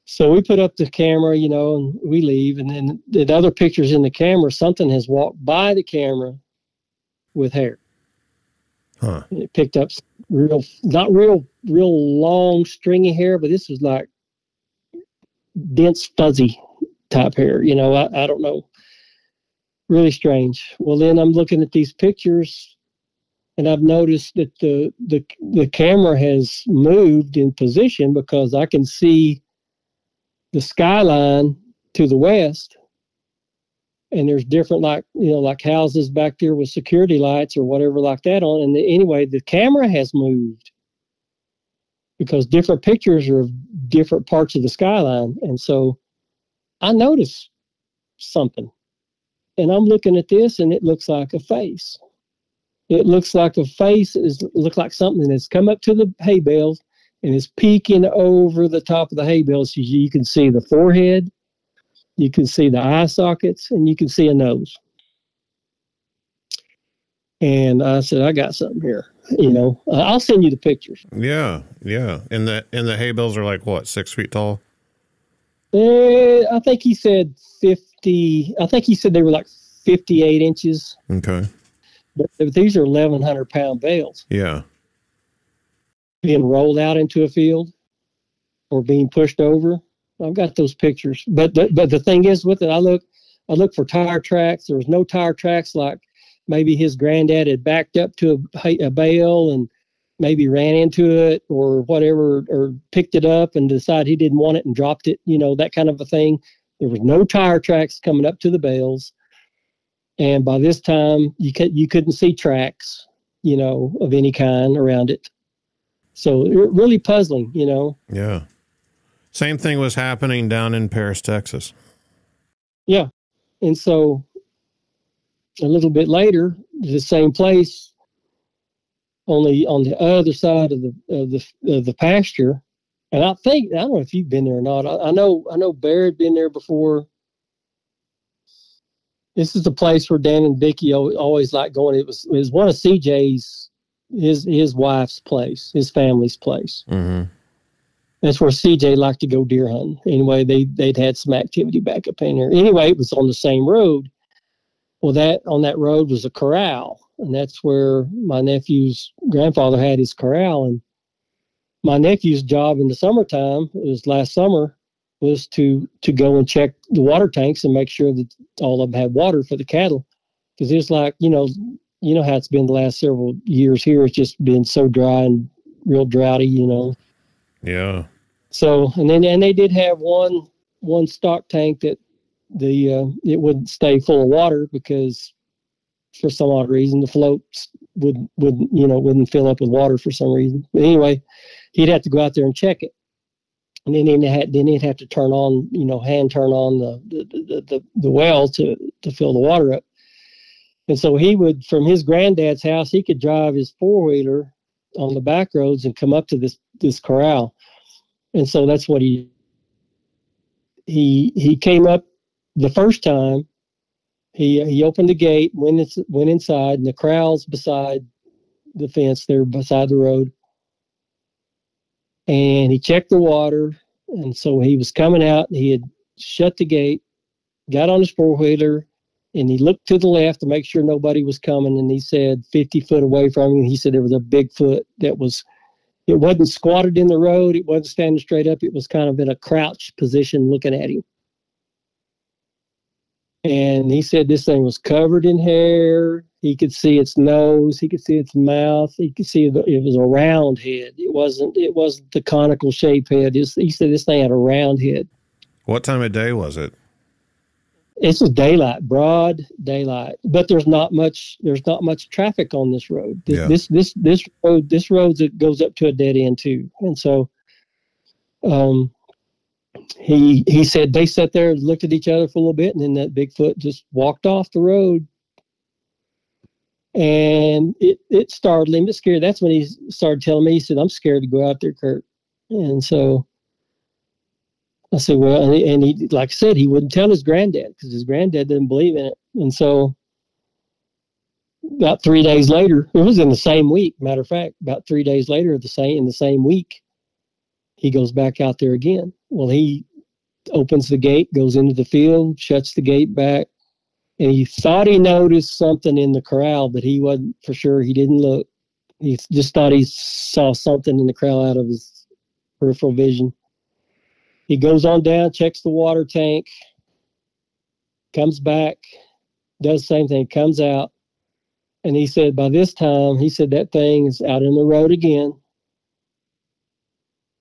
So we put up the camera, and we leave. And then the other pictures in the camera, something has walked by the camera with hair. Huh. And it picked up not real long, stringy hair, but this was like dense, fuzzy type hair. I don't know. Really strange. Well, then I'm looking at these pictures, and I've noticed that the camera has moved in position, because I can see the skyline to the west, and there's different, like houses back there with security lights or whatever like that on. And anyway, the camera has moved because different pictures are of different parts of the skyline. And so I noticed something, and I'm looking at this, and it looks like a face. It looks like a face. Looks like something that's come up to the hay bales and is peeking over the top of the hay bales. So you can see the forehead, you can see the eye sockets, and you can see a nose. And I said, I got something here. I'll send you the pictures. Yeah, yeah. And the hay bales are like what, 6 feet tall? I think he said 50. I think he said they were like 58 inches. Okay. But these are 1,100-pound bales. Yeah. Being rolled out into a field or being pushed over. I've got those pictures. But the thing is with it, I look for tire tracks. There was no tire tracks like maybe his granddad had backed up to a bale and maybe ran into it or whatever, or picked it up and decided he didn't want it and dropped it, that kind of a thing. There was no tire tracks coming up to the bales. And by this time, you couldn't see tracks, of any kind around it. So really puzzling, Yeah. Same thing was happening down in Paris, Texas. Yeah. And so a little bit later, the same place, only on the other side of the pasture. And I don't know if you've been there or not. I know Bear had been there before. This is the place where Dan and Vicky always liked going. It was one of CJ's, his wife's place, his family's place. Mm-hmm. That's where CJ liked to go deer hunting. Anyway, they'd had some activity back up in there. Anyway, it was on the same road. Well, on that road was a corral, and that's where my nephew's grandfather had his corral. And my nephew's job in the summertime, it was last summer, was to go and check the water tanks and make sure that all of them had water for the cattle. Because it's like, you know how it's been the last several years here. It's just been so dry and real droughty, Yeah. So, and they did have one stock tank that it wouldn't stay full of water because for some odd reason the floats wouldn't fill up with water for some reason. But anyway, he'd have to go out there and check it. And then he'd have to hand turn on the well to fill the water up. And so he would, from his granddad's house, he could drive his 4-wheeler on the back roads and come up to this corral. And so that's what he came up the first time. He opened the gate, went inside, and the corral's beside the fence there, beside the road. And he checked the water, and so he was coming out. He had shut the gate, got on his 4-wheeler, and he looked to the left to make sure nobody was coming. And he said 50 foot away from him, he said there was a Bigfoot it wasn't squatted in the road. It wasn't standing straight up. It was kind of in a crouched position looking at him. And he said this thing was covered in hair. He could see its nose. He could see its mouth. He could see it was a round head. It wasn't the conical shaped head. He said this thing had a round head. What time of day was it? It's just daylight, broad daylight. But there's not much traffic on this road. This road that goes up to a dead end too. And so he said they sat there and looked at each other for a little bit, and then that Bigfoot just walked off the road. And it startled him. It scared. That's when he started telling me, he said, "I'm scared to go out there, Kurt." And so I said, well, and he, like I said, he wouldn't tell his granddad because his granddad didn't believe in it. And so about 3 days later, it was in the same week, matter of fact, about 3 days later, in the same week, he goes back out there again. Well, he opens the gate, goes into the field, shuts the gate back, and he thought he noticed something in the corral, but he wasn't for sure. He didn't look. He just thought he saw something in the corral out of his peripheral vision. He goes on down, checks the water tank, comes back, does the same thing, comes out. And he said, by this time, that thing is out in the road again.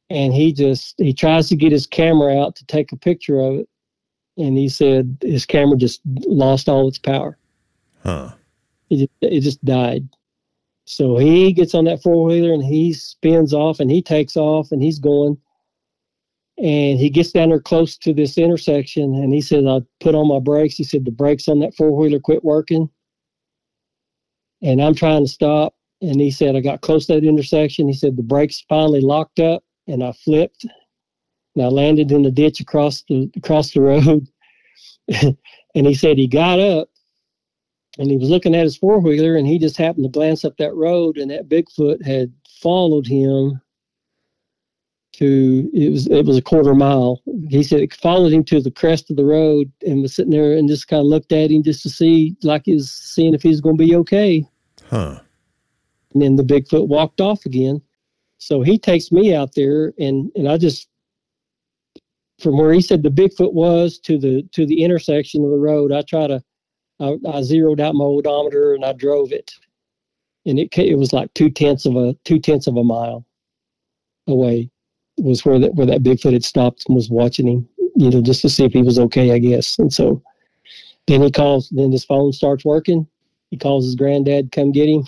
And he tries to get his camera out to take a picture of it. And he said his camera just lost all its power. Huh. It just died. So he gets on that 4-wheeler and he spins off and he takes off and he's going. And he gets down there close to this intersection, and he said, I put on my brakes. He said, the brakes on that 4-wheeler quit working. And I'm trying to stop. And he said, I got close to that intersection. He said, the brakes finally locked up, and I flipped. And I landed in the ditch across the road. And he said he got up, and he was looking at his 4-wheeler, and he just happened to glance up that road, and that Bigfoot had followed him. It was a quarter mile. He said it followed him to the crest of the road and was sitting there and just kind of looked at him just to see, like he was seeing if he was going to be okay. Huh. And then the Bigfoot walked off again. So he takes me out there and I just, from where he said the Bigfoot was to the intersection of the road, I try I zeroed out my odometer and I drove it, and it was like two tenths of a mile away was where that Bigfoot had stopped and was watching him, just to see if he was okay, I guess. And so then then his phone starts working. He calls his granddad, come get him.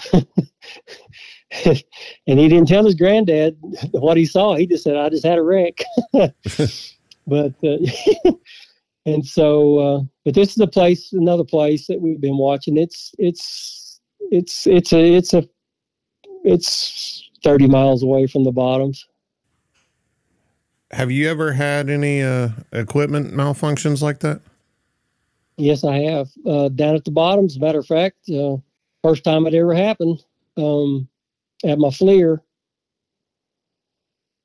And he didn't tell his granddad what he saw. He just said, I just had a wreck. But, and so, but this is another place that we've been watching. It's 30 miles away from the Bottoms. Have you ever had any equipment malfunctions like that? Yes, I have. Down at the Bottoms, as a matter of fact, first time it ever happened, at my FLIR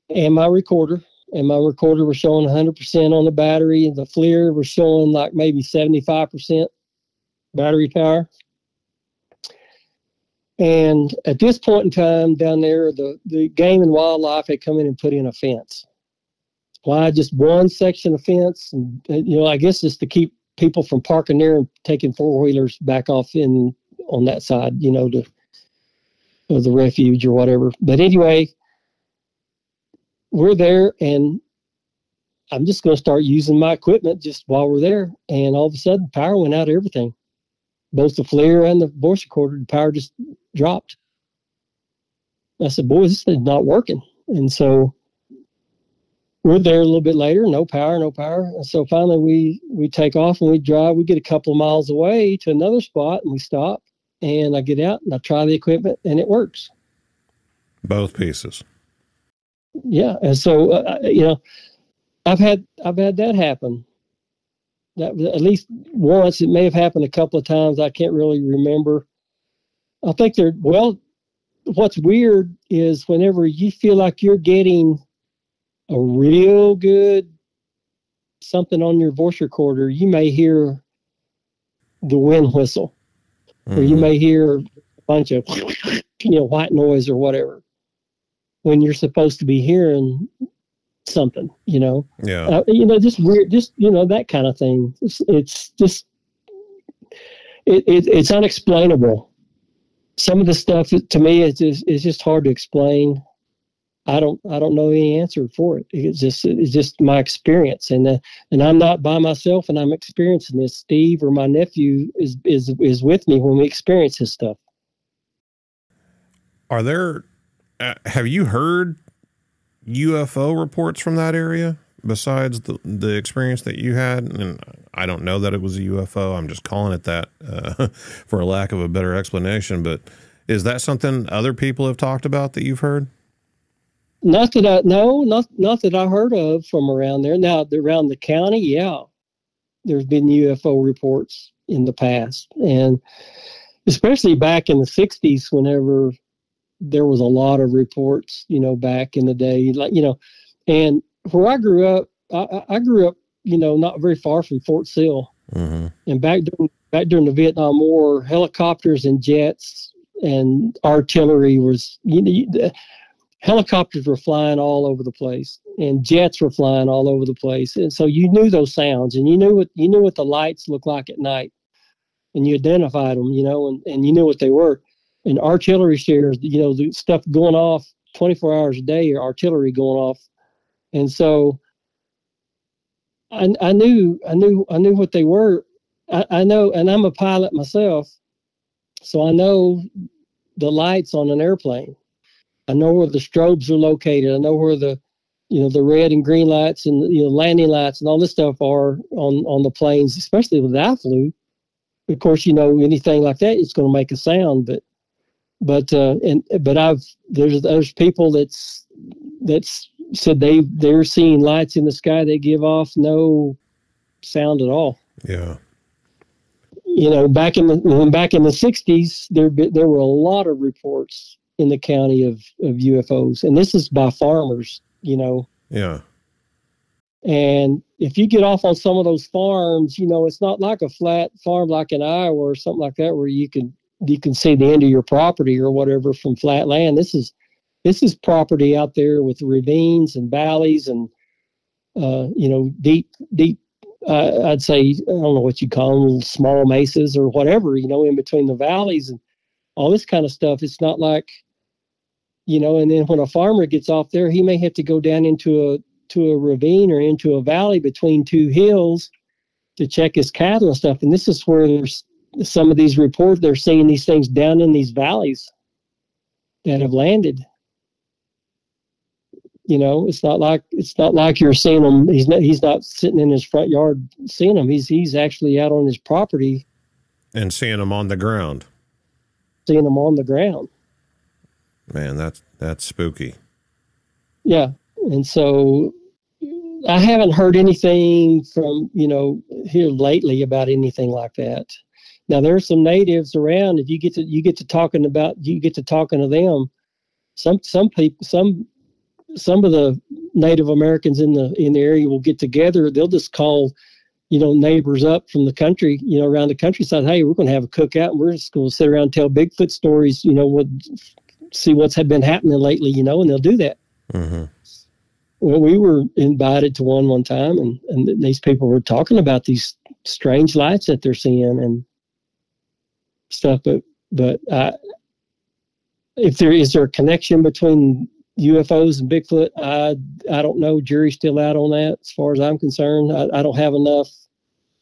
and my recorder. And my recorder was showing 100% on the battery, and the FLIR was showing like maybe 75% battery power. And at this point in time down there, the Game and Wildlife had come in and put in a fence. Why just one section of fence? And, I guess just to keep people from parking there and taking four-wheelers back off on that side, to the refuge or whatever. But anyway, we're there, and I'm just going to start using my equipment just while we're there. And all of a sudden, power went out of everything. Both the FLIR and the voice recorder, the power just dropped. I said, boy, this is not working. And so we're there a little bit later, no power. And so finally we take off and we drive. We get a couple of miles away to another spot, and we stop. And I get out and I try the equipment, and it works. Both pieces. Yeah. And so, I've had that happen. That at least once. It may have happened a couple of times. I can't really remember. I think what's weird is whenever you feel like you're getting a real good something on your voice recorder, you may hear the wind whistle, or you may hear a bunch of, white noise or whatever, when you're supposed to be hearing something, Yeah. Just weird, just, that kind of thing. It's just, it's unexplainable. Some of the stuff to me is just hard to explain. I don't know any answer for it. It's just my experience, and I'm not by myself, and I'm experiencing this. Steve, or my nephew, is with me when we experience this stuff. Are there? Have you heard UFO reports from that area besides the experience that you had? And I don't know that it was a UFO. I'm just calling it that for a lack of a better explanation. But is that something other people have talked about that you've heard? Not that I heard of from around there. Now, around the county, yeah, there's been UFO reports in the past, and especially back in the 60s, whenever there was a lot of reports, back in the day, and where I grew up, I grew up, not very far from Fort Sill. Mm-hmm. And back during the Vietnam War, helicopters and jets and artillery was, helicopters were flying all over the place, and jets were flying all over the place. And so you knew those sounds, and you knew what the lights looked like at night, and you identified them, and you knew what they were. And artillery shares, the stuff going off 24 hours a day, or artillery going off. And so I knew what they were. I know, and I'm a pilot myself, so I know the lights on an airplane. I know where the strobes are located. I know where the red and green lights and landing lights and all this stuff are on the planes, especially with I flew. Of course, anything like that, it's going to make a sound. But there's people that's said they're seeing lights in the sky that give off no sound at all. Yeah. Back in the 60s, there were a lot of reports in the county of UFOs, and this is by farmers, Yeah. And if you get off on some of those farms, it's not like a flat farm like in Iowa or something like that, where you can see the end of your property or whatever from flat land. This is property out there with ravines and valleys and deep I'd say, I don't know what you call them, small mesas or whatever, in between the valleys and all this kind of stuff. It's not like, and then when a farmer gets off there, he may have to go down into a ravine or into a valley between two hills to check his cattle and stuff. And this is where there's some of these reports, they're seeing these things down in these valleys that have landed. It's not like you're seeing him. He's not sitting in his front yard seeing them. He's actually out on his property and seeing them on the ground. Seeing them on the ground. Man, that's spooky. Yeah, and so I haven't heard anything from here lately about anything like that. Now there's some natives around. If you get to talking to them, some people, some of the Native Americans in the area will get together. They'll just call, neighbors up from the country, around the countryside. Hey, we're going to have a cookout and we're just going to sit around and tell Bigfoot stories, see what's been happening lately, and they'll do that. Mm-hmm. Well, we were invited to one time, and these people were talking about these strange lights that they're seeing and stuff. But is there a connection between UFOs and Bigfoot? I don't know. Jury's still out on that, as far as I'm concerned. I don't have enough.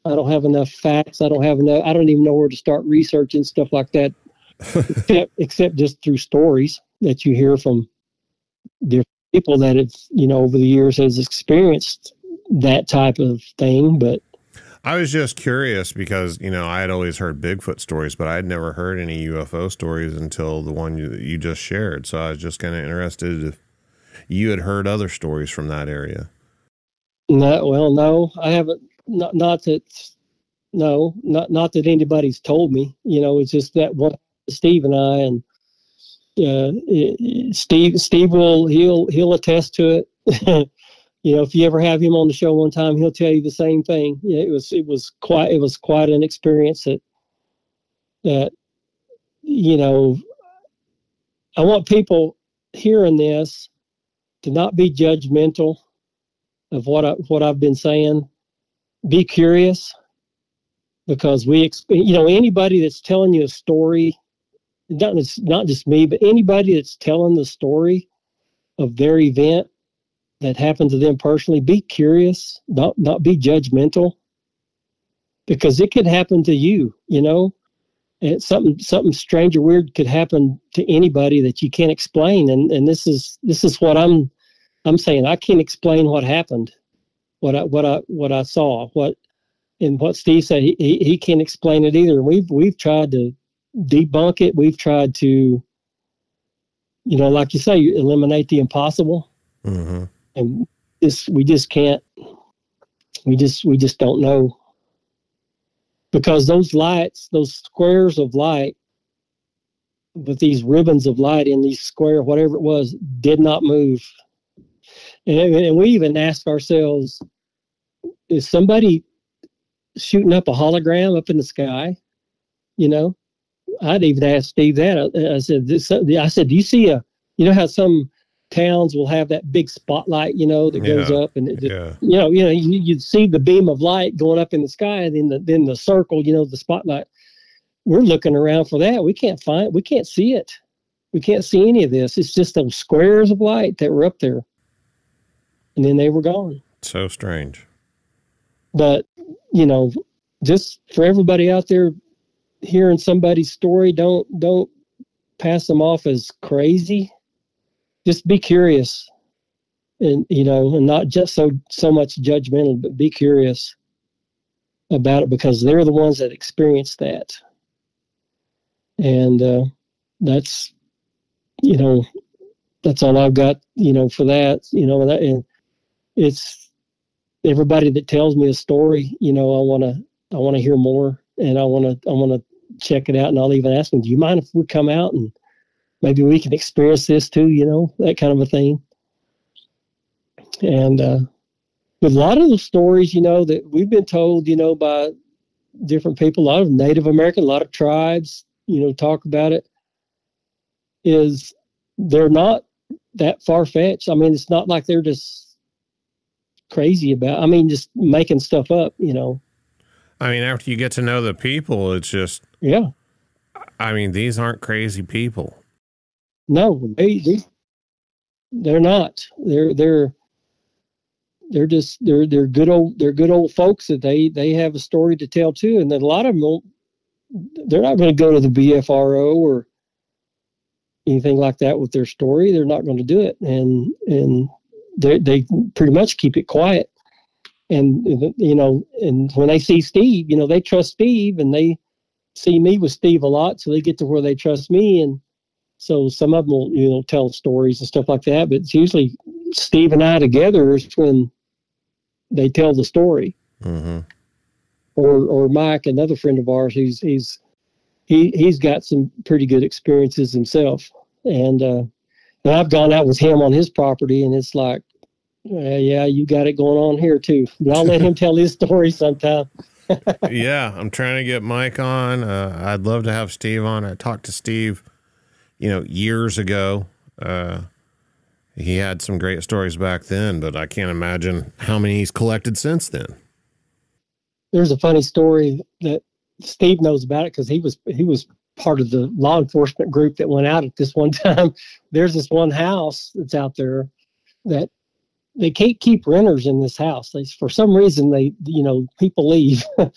I don't have enough facts. I don't even know where to start researching stuff like that, except just through stories that you hear from different people that have, over the years has experienced that type of thing. But I was just curious because, I had always heard Bigfoot stories, but I had never heard any UFO stories until the one you just shared. So I was just kind of interested if you had heard other stories from that area. No, I haven't. Not that anybody's told me. It's just that one, Steve and I, and Steve he'll attest to it. If you ever have him on the show one time, he'll tell you the same thing. It was quite an experience that I want people hearing this to not be judgmental of what I've been saying. Be curious, because anybody that's telling you a story, not just me, but anybody that's telling the story of their event that happened to them personally, be curious, not be judgmental, because it could happen to you, and something strange or weird could happen to anybody that you can't explain. And this is what I'm saying. I can't explain what happened, what I saw, and what Steve said. He can't explain it either. We've tried to debunk it. We've tried to, like you say, eliminate the impossible. Mm-hmm. And we just can't. We just don't know, because those lights, those squares of light, with these ribbons of light in these square, whatever it was, did not move. And we even asked ourselves, is somebody shooting up a hologram up in the sky? I'd even asked Steve that. I said, do you see how some towns will have that big spotlight, that goes up, and it just, you'd see the beam of light going up in the sky, and then the circle, the spotlight. We're looking around for that. We can't see it. We can't see any of this. It's just those squares of light that were up there, and then they were gone. So strange. But, just for everybody out there hearing somebody's story, don't pass them off as crazy. Just be curious, and and not just so much judgmental, but be curious about it, because they're the ones that experience that. And that's that's all I've got for that. And it's everybody that tells me a story. I want to hear more, and I want to check it out. And I'll even ask them, do you mind if we come out and maybe we can experience this too, that kind of a thing. And with a lot of the stories, that we've been told, by different people, a lot of Native American, a lot of tribes, talk about it, is they're not that far-fetched. I mean, it's not like they're just crazy about. I mean, just making stuff up, you know. I mean, after you get to know the people, it's just, yeah. I mean, these aren't crazy people. No, they're not. They're good old folks that they have a story to tell too, and then a lot of them they're not going to go to the BFRO or anything like that with their story. They're not going to do it, and they pretty much keep it quiet. And you know, and when they see Steve, you know, they trust Steve, and they see me with Steve a lot, so they get to where they trust me, and so some of them will, you know, tell stories and stuff like that. But it's usually Steve and I together is when they tell the story. Mm-hmm. Or Mike, another friend of ours, he's got some pretty good experiences himself, and I've gone out with him on his property, and it's like, yeah, you got it going on here too. I'll let him tell his story sometime. Yeah, I'm trying to get Mike on. I'd love to have Steve on. I talked to Steve, you know, years ago. He had some great stories back then, but I can't imagine how many he's collected since then. There's a funny story that Steve knows about it because he was part of the law enforcement group that went out at this one time. There's this one house that's out there that they can't keep renters in this house. For some reason, people leave and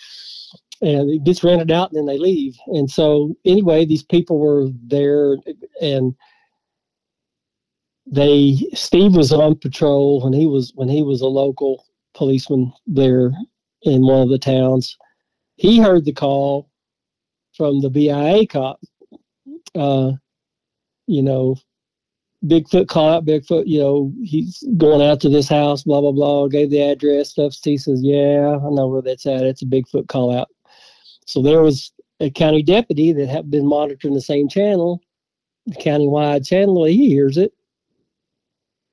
it gets rented out and then they leave. And so anyway, these people were there, and Steve was on patrol when he was a local policeman there in one of the towns. He heard the call from the BIA cop, Bigfoot call out, Bigfoot, you know, he's going out to this house, blah, blah, blah, gave the address, stuff. Steve says, yeah, I know where that's at. It's a Bigfoot call out. So there was a county deputy that had been monitoring the same channel, the countywide channel. He hears it.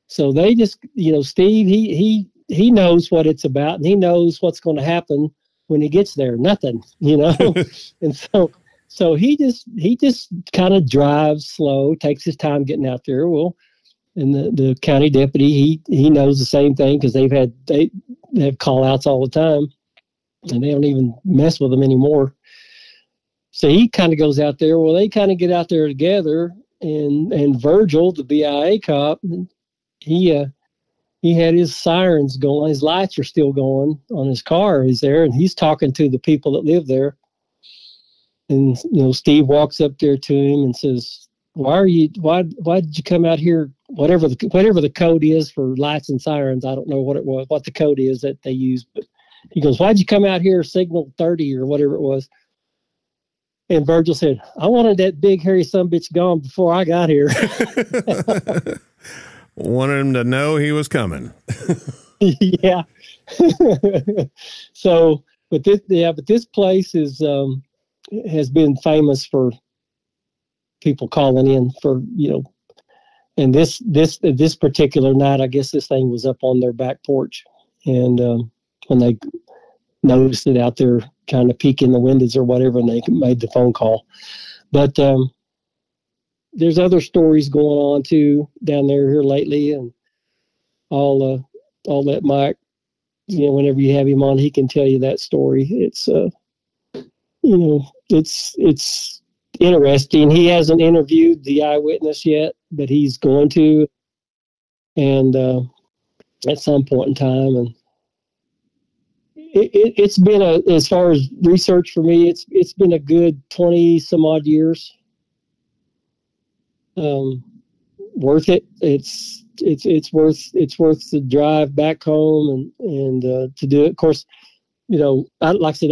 So they just, you know, Steve, he knows what it's about, and he knows what's going to happen when he gets there. Nothing, you know. And so he just kind of drives slow, takes his time getting out there. Well, and the county deputy, he knows the same thing because they have call outs all the time, and they don't even mess with them anymore. So he kind of goes out there. Well, they kind of get out there together, and Virgil, the BIA cop, he had his sirens going. His lights are still going on his car. He's there, and he's talking to the people that live there. And, you know, Steve walks up there to him and says, why did you come out here? Whatever the code is for lights and sirens. I don't know what the code is that they use, but he goes, why'd you come out here signal 30 or whatever it was? And Virgil said, I wanted that big hairy sumbitch gone before I got here. Wanted him to know he was coming. Yeah. So, but this place has been famous for people calling in for, you know, and this particular night, I guess this thing was up on their back porch, and when they noticed it out there kind of peeking the windows or whatever, and they made the phone call. But there's other stories going on too down there here lately, and I'll let Mike, you know, whenever you have him on, he can tell you that story. It's you know, it's interesting. He hasn't interviewed the eyewitness yet, but he's going to, and at some point in time. And it's been as far as research for me, it's been a good 20 some odd years. Worth it. It's worth the drive back home and to do it. Of course, you know, like I said,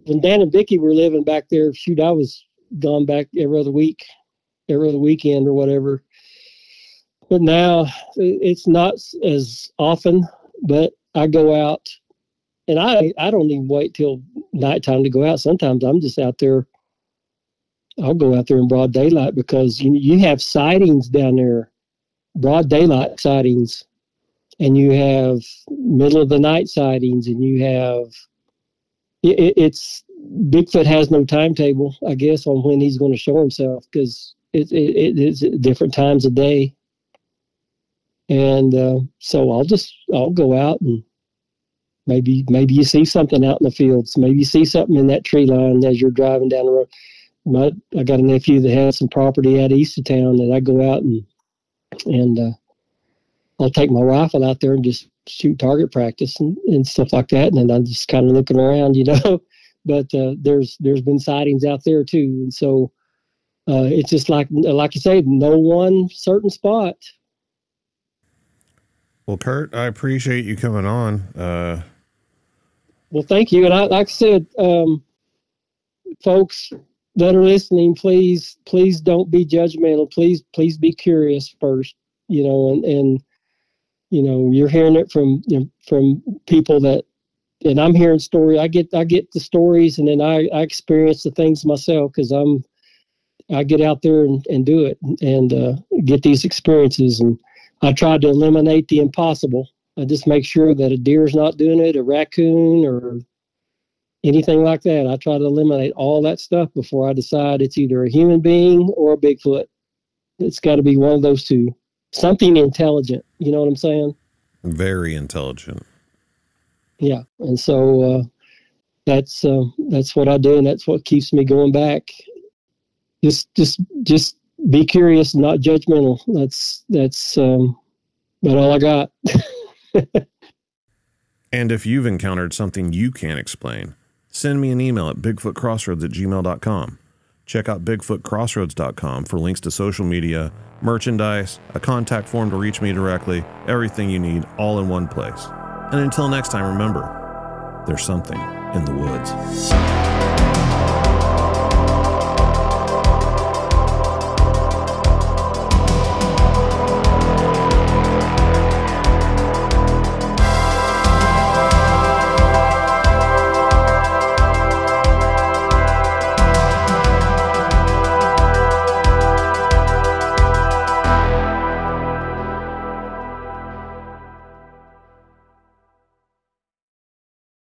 when Dan and Vicky were living back there, shoot, I was gone back every other weekend or whatever. But now it's not as often, but I go out, and I don't even wait till nighttime to go out. Sometimes I'm just out there. I'll go out there in broad daylight because you have sightings down there, broad daylight sightings, and you have middle of the night sightings, and you have it's Bigfoot has no timetable, I guess, on when he's going to show himself because it is at different times of day. And so I'll go out, and maybe you see something out in the fields. Maybe you see something in that tree line as you're driving down the road. I got a nephew that has some property out east of town that I go out and I'll take my rifle out there and just shoot target practice and stuff like that. And then I'm just kind of looking around, but there's been sightings out there too. And so it's just like you say, no one certain spot. Well, Kurt, I appreciate you coming on. Well, thank you. And like I said, folks that are listening, please don't be judgmental. Please be curious first, and you're hearing it from people and I'm hearing stories. I get the stories, and then I experience the things myself because I get out there and do it and get these experiences. And I try to eliminate the impossible. I just make sure that a deer's not doing it, a raccoon or anything like that. I try to eliminate all that stuff before I decide it's either a human being or a Bigfoot. It's got to be one of those two. Something intelligent. You know what I'm saying? Very intelligent. Yeah. And so that's what I do, and that's what keeps me going back. Just be curious, not judgmental. That's about all I got. And if you've encountered something you can't explain, send me an email at bigfootcrossroads@gmail.com. Check out bigfootcrossroads.com for links to social media, merchandise, a contact form to reach me directly, everything you need all in one place. And until next time, remember, there's something in the woods.